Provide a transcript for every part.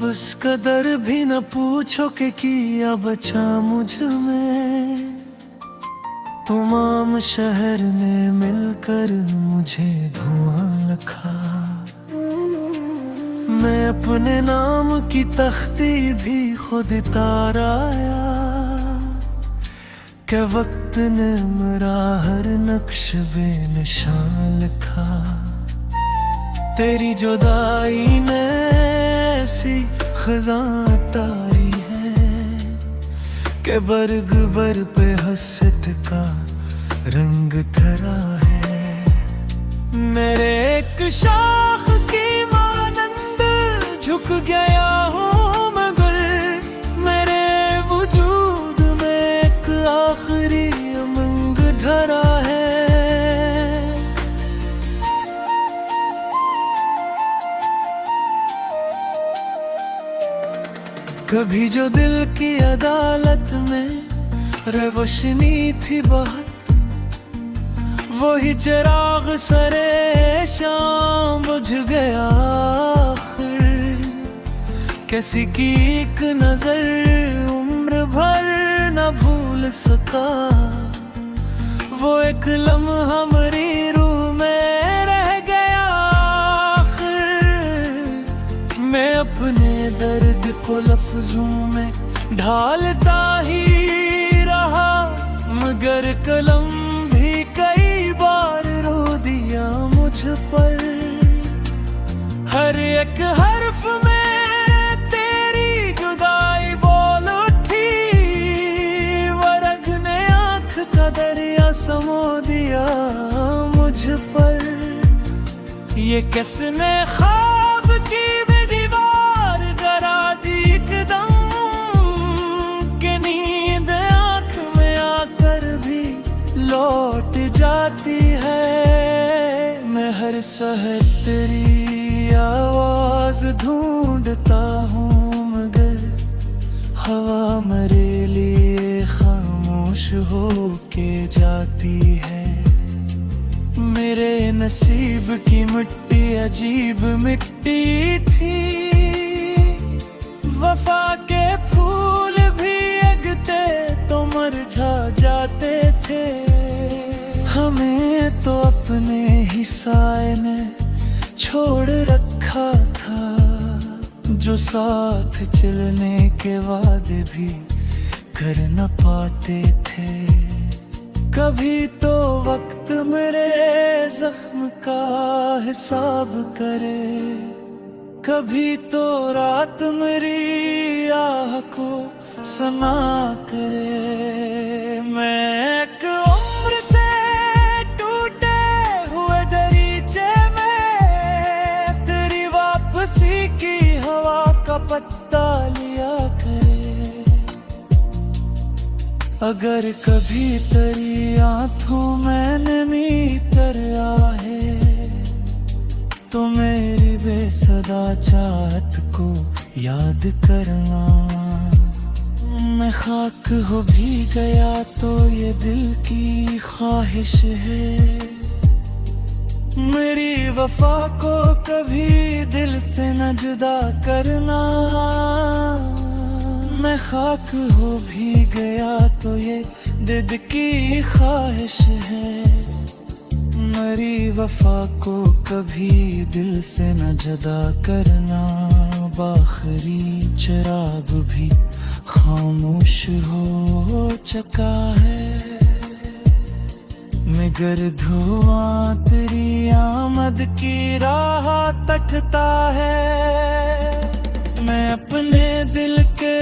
उस कदर भी न पूछो कि किया बचा मुझ में। तमाम शहर ने मिलकर मुझे धुआं लखा। मैं अपने नाम की तख्ती भी खुद ताराया। क्या वक्त ने मेरा हर नक्श बेनिशान लिखा। तेरी जुदाई ने ऐसी खज़ां तारी है कि बरग बर पे हसरत का रंग धरा है। मेरे एक शाख की मानंद झुक गया हूँ मगर मेरे वजूद में एक आखिरी उमंग धरा है। कभी जो दिल की अदालत में रोशनी थी बहुत, वही चिराग सरे शाम बुझ गया आखिर। किसी की एक नजर उम्र भर न भूल सका। वो एक लम्हा मेरी रूह में रह गया आखिर। मैं अपने दर्द को लफ्जों में ढालता ही रहा मगर कलम भी कई बार रो दिया मुझ पर। हर एक हर्फ में तेरी जुदाई बोल उठी। वरग ने आँख का दरिया समो दिया मुझ पर। ये किसने ख्वाब की लौट जाती है। मैं हर सहर तेरी आवाज ढूंढता हूँ मगर हवा मेरे लिए खामोश हो के जाती है। मेरे नसीब की मिट्टी अजीब मिट्टी थी। वफा के फूल भी अगते तो मुरझा जाते थे। हमें तो अपने ही साए ने छोड़ रखा था जो साथ चलने के वादे भी कर न पाते थे। कभी तो वक्त मेरे जख्म का हिसाब करे, कभी तो रात मेरी आह को सना करे। मैं एक उम्र से टूटे हुए दरीचे में तेरी वापसी की हवा का पत्ता लिया करे। अगर कभी तेरी आंखों में नमी तर आए तो मेरी बेसदा चाहत को याद करना। मैं खाक हो भी गया तो ये दिल की ख्वाहिश है। मेरी वफा को कभी दिल से न जुदा करना। मैं खाक हो भी गया तो ये दिल की ख्वाहिश है। मेरी वफा को कभी दिल से न जुदा करना। बाखरी चिराग भी खामोश हो चुका है मगर धुआं तेरी आमद की राह तटता है। मैं अपने दिल के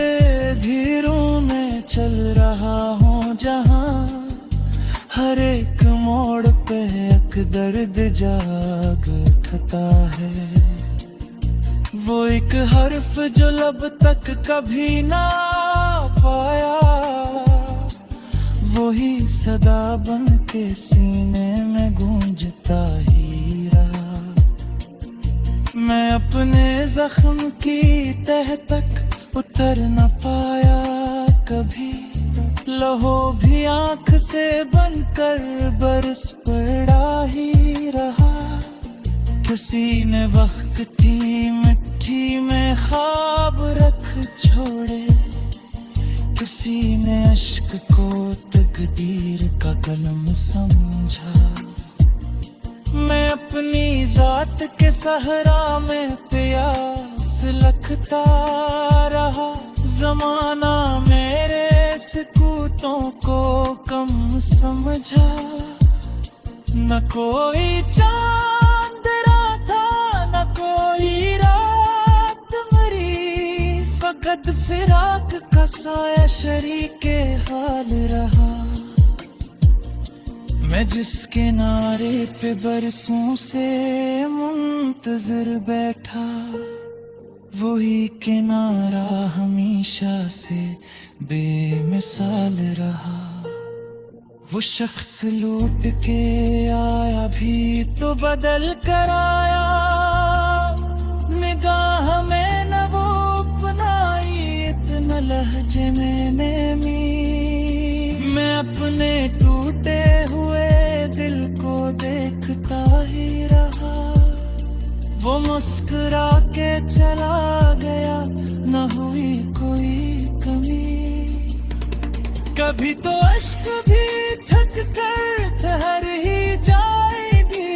धीरों में चल रहा हूँ जहाँ हर एक मोड़ पे एक दर्द जाग उठता है। वो एक हर्फ जो लब तक कभी ना पाया वही सदा बन के सीने में गूंजता ही रहा। मैं अपने जख्म की तह तक उतर न पाया कभी। लहो भी आँख से बनकर बरस पड़ा ही रहा। किसी ने वक्त थी मिट्टी ही में ख्वाब रख छोड़े, किसी ने अश्क को तकदीर का कलम समझा। मैं अपनी जात के सहरा में प्यास लखता रहा, जमाना मेरे सकूतों को कम समझा। न कोई चांद राता न कोई रात मरी, फकत फिराक का साया शरीके हाल रहा। मैं जिस किनारे पे बरसों से मुंतजर बैठा, वही किनारा हमेशा से बेमिसाल रहा। वो शख्स लूट के आया भी तो बदल कर आया, निगाह में न वो अपनाई इतना लहजे में नेमी। मैं अपने टूटे हुए दिल को देखता ही रहा, वो मुस्कुरा के चला गया, न हुई कोई कमी। कभी तो अश्क भी थक कर ठहर ही जाएगी,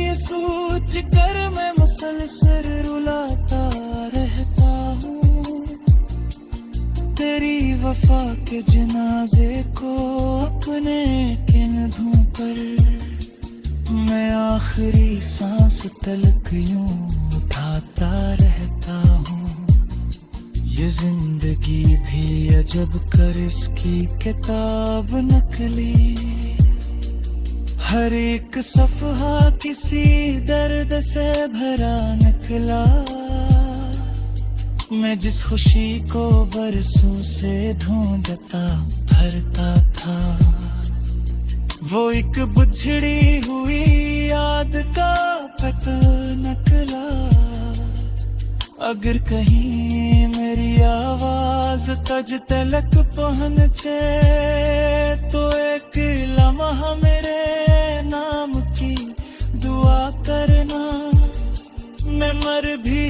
ये सोच कर मैं मुसलसल रुलाता रहता हूँ। तेरी वफा के जनाजे को अपने कंधों पर मैं आखिरी सांस तलक यूं उठाता रहता हूँ। ये जिंदगी भी अजब कर इसकी किताब नकली, हर एक सफ़हा किसी दर्द से भरा निकला। मैं जिस खुशी को बरसों से ढूंढता भरता था, वो एक बुझड़ी हुई याद का पता निकला। अगर कहीं मेरी आवाज तज तलक पहुंचे, तो एक लम्हा मेरे नाम की दुआ करना। मैं मर भी